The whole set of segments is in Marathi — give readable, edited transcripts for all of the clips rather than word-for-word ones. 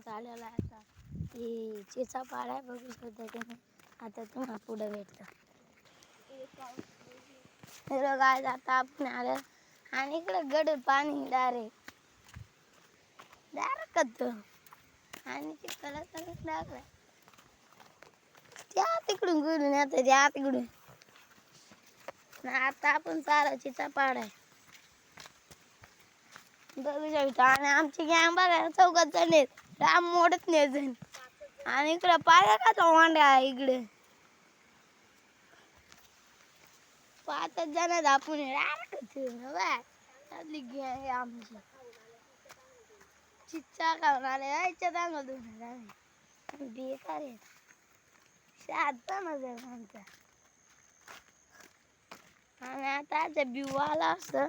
आलेला आहे आता ही चिचा पाडा बघू शकता तुम्ही. आता तुम्हाला पुढे भेटतं गाय आता आपण आलं आणि इकडे गड पाणी डायरेक्ट आणि तिकडं टाकलं त्या तिकडून गुडून येतं त्या तिकडून. आता आपण चारा चिचा पाडाय बघू शकतो. आणि आमची गॅंग बघा 4 जण आहेत. राम मोडत नाही जण. आणि इकडे पाया का वांड्या आहे इकडे 5 जण आपण आमची चिच्चा खाऊन आले याच्या दांगल बेकार आहे. शांत नजर आमचा. आणि आता बिव आला असं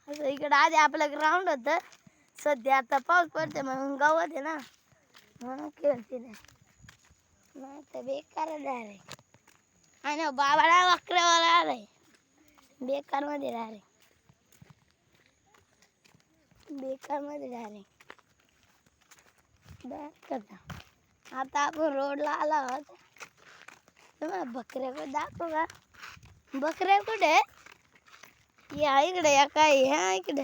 इकडे आधी आपलं ग्राउंड होतं. सध्या आता पाऊस पडते म्हणून गवत आहे ना म्हणून खेळते नाही तर बेकार डायरेक्ट. आणि बाबाला वक्रावाला आलाय बेकार मध्ये डायरेक्ट आता आपण रोडला आला आहोत. तुम्हाला बकऱ्या पण दाखवू का? बकऱ्या कुठे या इकडे या काय ह्या इकडे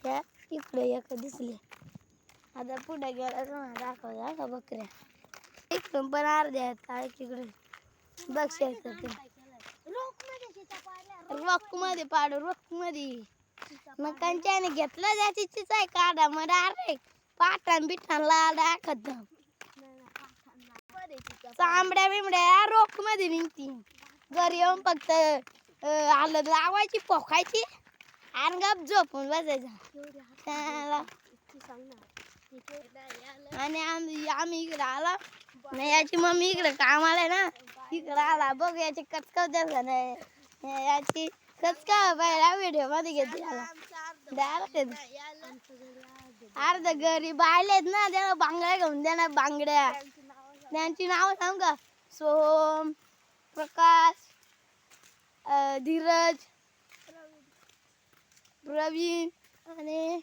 या इकडे एक दिसले. आता पुढे गेला तुम्हाला दाखवता का बकऱ्या इकडून पण अर्ध्या आहेत काय तिकडे बघ शकत रोक मध्ये पाडू रोक मध्ये मग कंच्याने घेतलं त्याची चिचाय काढा मग डायरेक्ट पाटण बिठांला दाखवत चांबड्या बिमड्या रोक मध्ये निघती. घरी येऊन फक्त आलं लावायची पोखायची आणि गप झोपून बसायचं. आणि आम्ही इकडे आला नाही याची मम्मी इकडे कामाला आहे ना इकडे आला बघ याची कचकाव द्यायला नाही याची कचकाव पहिला व्हिडिओ मध्ये घेतली अर्ध घरी बायलेत ना त्याला बांगड्या घेऊन द्या ना बांगड्या त्यांची नाव सांग का सोहम प्रकाश धीरज प्रवीण आणि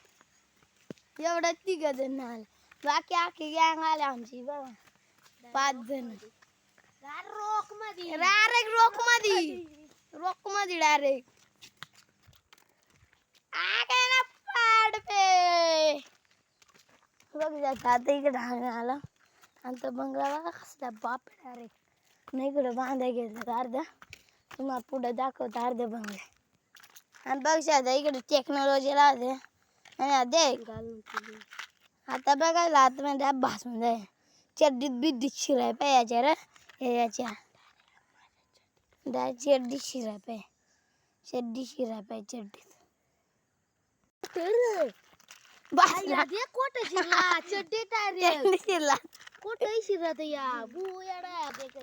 एवढं 3 जण आले. बाकी आखी गँग आले आमची बघा 5 जण रोक मध्ये डायरेक्ट बघ आता इकडे आला आणि तो बंगला बघा कसला बाप डायरेक्ट नाही इकडे बांधा घेतलं अर्धा तुम्हाला पुढे दाखवतं अर्धे बंगले. आणि बघ शकता इकडे टेक्नॉलॉजी राहते आणि देख आता बघायला आतमध्ये भासून जाय चड्डीत बिड्डीत शिराय पाहिजे रे याच्या चड्डी शिराय पाहिजे चड्डी शिराय पाहिजे चड्डीत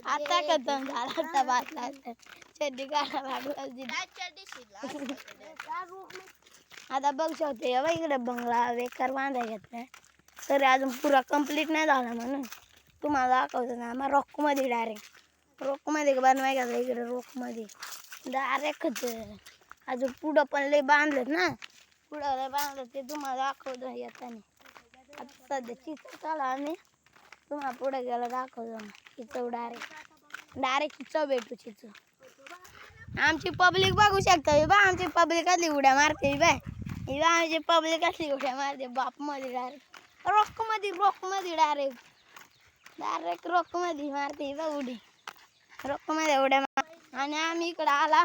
आता कदम झाला बातला चड्डी काढा आता बघ शकते इकडे बंगला बेकार बांधा घेतलाय तरी अजून पुरा कंप्लीट नाही झाला म्हणून तुम्हाला दाखवतो ना मग रोक मध्ये डायरेक्ट रोक मध्ये बनवाय घ्यायचं इकडे रोक मध्ये डायरेक्ट अजून पुढं पण लय बांधलेत ना पुढं लय बांधलं ते तुम्हाला दाखवतो येताना. आता सध्या चिचव चाला आम्ही तुम्हाला पुढे गेला दाखवतो चिचव डायरेक्ट चिचव भेटू चिचव आमची पब्लिक बघू शकता बा आमची पब्लिक असली उड्या मारते बाय आमची पब्लिक असली उड्या मारते बाप मध्ये डायरेक्ट रोक मध्ये डायरेक्ट रोक मध्ये मारते बा उडी रोक मध्ये उड्या मार. आणि आम्ही इकडे आला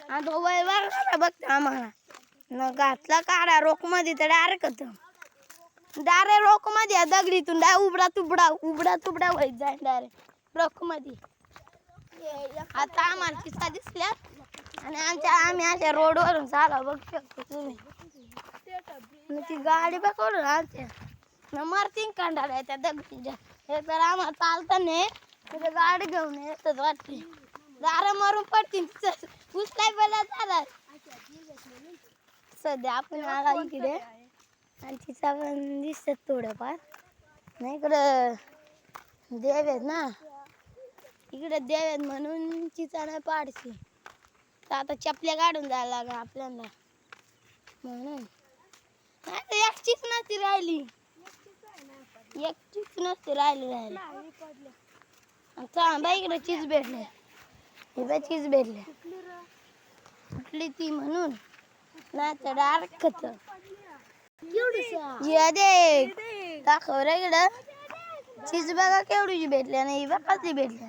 आणि तो वैभव बघतो आम्हाला न घातला काढा रोक मध्ये तर डायरेक्ट रोक मध्ये दगडीतून उबडा तुबडा व्हायच जाय डायरेक्ट रोक मध्ये. आता आम्हाला चिचा दिसल्या आणि आम्ही अशा रोडवरून चाला बघू शकतो तुम्ही ती गाडी बघून आमच्या मरतीन कांडाला त्या दगडीच्या हे तर आम्हाला चालता नाही तिथे गाडी घेऊन येतात वाटते दारा मारून पडतील उचलाय पहिला चाला. सध्या आपण आला इकडे आणि तिचा पण दिसत थोडंफार नाही इकडं देव आहेत ना इकडे देव आहेत म्हणून चिचा नाही पाडची तर आता चपल्या काढून जायला लागला आपल्याला म्हणून नाही तर एक चिच नसती राहिली एक चीज नसते राहिले चला इकडे चीज भेटले इथं चीज भेटले कुठली ती म्हणून नाही तर डायरेक्ट खत दे दाखव रे इकडं चीज बघा केवढीची भेटली नाही बघा ती भेटली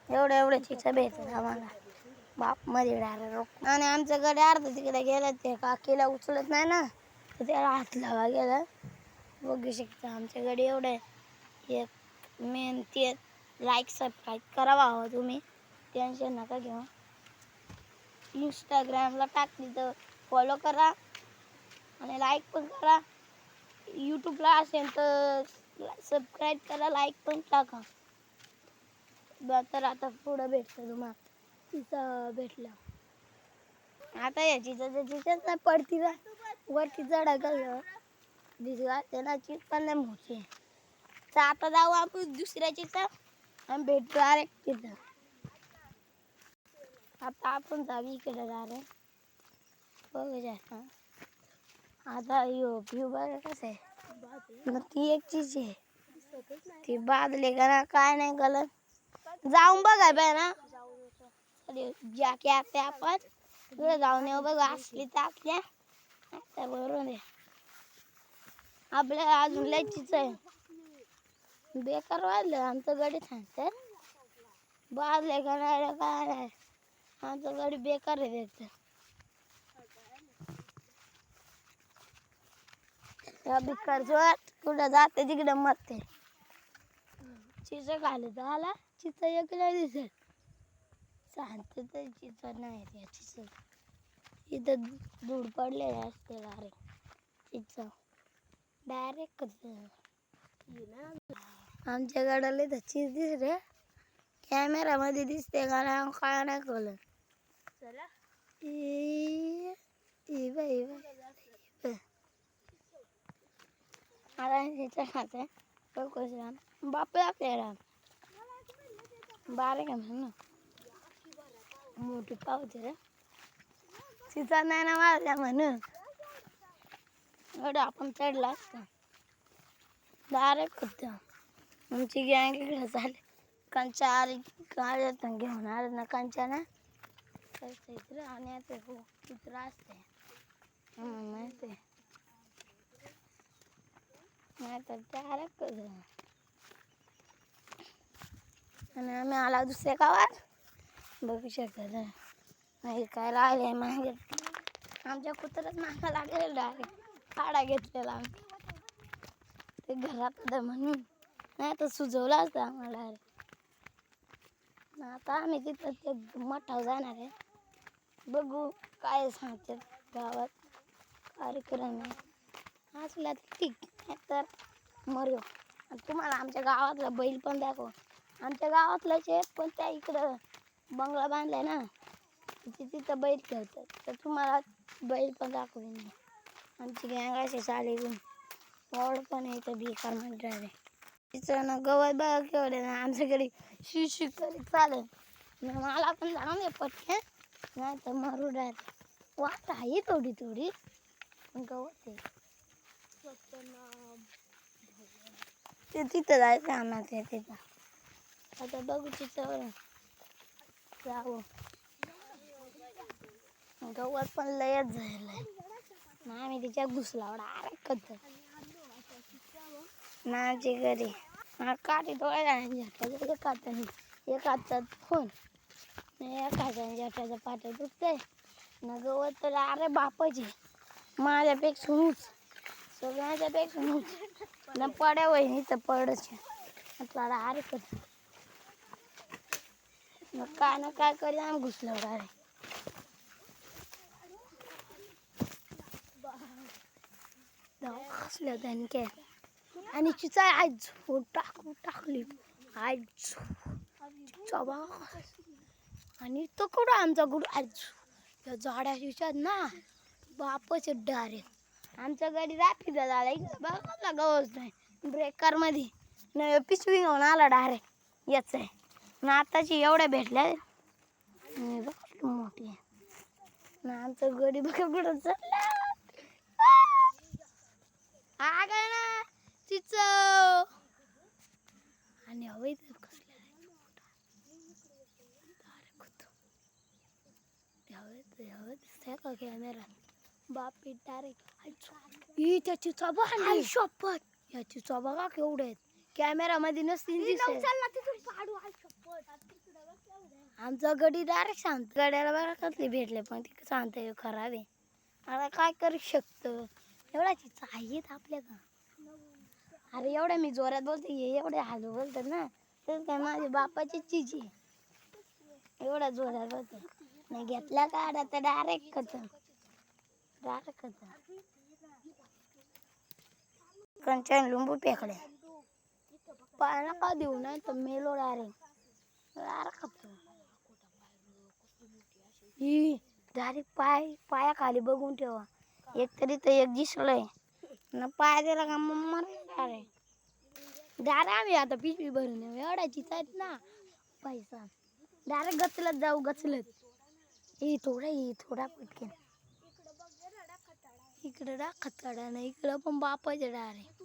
एवढ्या चीज भेटतात आम्हाला बाप मध्ये डायरेक्ट आणि आमच्याकडे अर्ध तिकडे गेलं ते काकीला उचलत नाही ना तर त्याला हात लावा गेला बघू शकता आमच्याकडे एवढं एक मेन ते लाईक सबस्क्राईब करावा हवं तुम्ही टेन्शन नका घेऊ इंस्टाग्रामला टाकली तर फॉलो करा आणि लाईक पण करा यूट्यूबला असेल तर सबस्क्राईब करा लाईक पण टाका तर आता पुढं भेटतं तुम्हाला तिचं भेटलं आता या चिचच नाही पडती ना वरती चढा गेलं भिजवा त्याला चीज पण नाही मोठी तर आता जाऊ आपण दुसऱ्या चिचा आणि भेटतो डायरेक्ट तिथं आता आपण जाऊ इकडे डायरेक्ट बघू जास्त आता व्ह्यू बघा कसं आहे मग ती एक चीज आहे ती बादले का ना काय नाही गलत जाऊन बघाय पाहिजे ना ज्या की आता आपण पुढे जाऊन येऊ बघ असली तर आपल्या बरोबर आहे आपल्या अजून लय चीज आहे बेकार वाढलं आमचं गडी सांगतं बादले का नाही काय नाही आमचं गडी बेकार आहे त्याचं भिकारचं कुठं जाते तिकडं मरते चिच घालत आला चिच एक नाही दिसत सांगते तर चिच नाही त्या चिच इथं धूळ पडलेलं असते डायरेक्ट डायरेक्ट आमच्याकडे तर चीज दिसते कॅमेरामध्ये दिसते का नाही काय नाही कळलं चला आता खाते बाप आपल्याला बारीक आहे म्हणून मोठी पावते रे तिचा नाही ना वाजल्या म्हणून एवढं आपण चढला असता डायरेक्ट होत आमची गँग इकडे झाली कंचा आली काय घेऊन आलं ना कंचा ना इकडं आणि आता हो इकडं असते माहिती नाही तर डायरेक्ट आणि आम्ही आला दुसऱ्या गावात बघू शकत नाही काय राहिले मागे आमच्या कुत्रच मागा लागेल डायरेक्ट फाडा घेतलेला आम्ही ते घरात म्हणून नाही तर सुजवलं असतं आम्हाला आता आम्ही तिथं ते मठावर जाणार आहे बघू काय सांगते गावात कार्यक्रम आहे असला तर ठीक नाही तर मरू आणि तुम्हाला आमच्या गावातला बैल पण दाखव आमच्या गावातलाच आहे पण त्या इकडं बंगला बांधलाय ना तिथं बैल खेळतात तर तुम्हाला बैल पण दाखवेन मी आमची गँग अशी चालेल वॉर्ड पण आहे इथं भिकार म्हणणार आहे तिचं ना गवत बघा केवढे ना आमच्याकडे शिशी करीत चालेल मला पण जाऊन दे पटके नाही तर मरू डायरेक्ट वाट आहे थोडी थोडी पण गवत आहे ते तिथं जायचं आम्हाला तिथं आता बघू तिथं जाऊ गवत पण लयच झालंय ना आम्ही तिच्या घुसला डायरेक्ट करतो ना आमची घरी काठी डोळ्या एक हातात फोन एक हाताने जाठ्याचं पाट्या दुखतंय ना गवत तर अरे बापाची माझ्यापेक्षा उंच सगळ्याच्यापेक्षा उंच ना पड्या वहिनी तर पडच आपल्याला अरे करतो मग काय ना काय करी आम्ही घुसलो डायरेक्ट खसलं त्याने काय आणि चिचा आज टाकली आज चिचा बघा आणि तो कुठं आमचा कुठं आज त्या झाड्या चिचात ना बापच डायरेक्ट आमच्या गाडी रात्रीचा झाला इकडं बघा गवच नाही ब्रेकरमध्ये न पिशवी घेऊन आला डायरेक्ट याच आहे ना आताची एवढ्या भेटल्या बघ मोठी आहे ना आमचं गडी बघा कुठं चाललं आ गया ना चिचो इथे कसले दिसतंय का कॅमेरा बापी डायरेक्ट ही त्याची चोबा आणि शपथ याची चोबा का केवढे आहेत कॅमेरा मध्ये नसतील दिसत आमचा गडी डायरेक्ट शांत गड्याला बघा कसले भेटले पण ते शांत खराब आहे आता काय करू शकतो एवढा चिचा आहेत आपल्या का अरे एवढ्या मी जोरात बोलते एवढे हलू बोलतात ना तर काय माझ्या बापाची चीज आहे एवढा जोरात बोलते नाही घेतला का आता डायरेक्ट खतम कंचन लिंबू फेकले पाना का देऊ नाही तर मेलो डायरेक्ट ही डायरेक्ट पायाखाली बघून ठेवा एक तरी तर एक दिसलंय ना पाय दिला का मम्मा डायरेक्ट आम्ही आता पिशवी भरून येऊ एवढ्याची आहेत ना पैसा डायरेक्ट गचलत जाऊ गचलत थोडा पटकन इकडं खताडा नाही इकडं पण बापाचे डायरेक्ट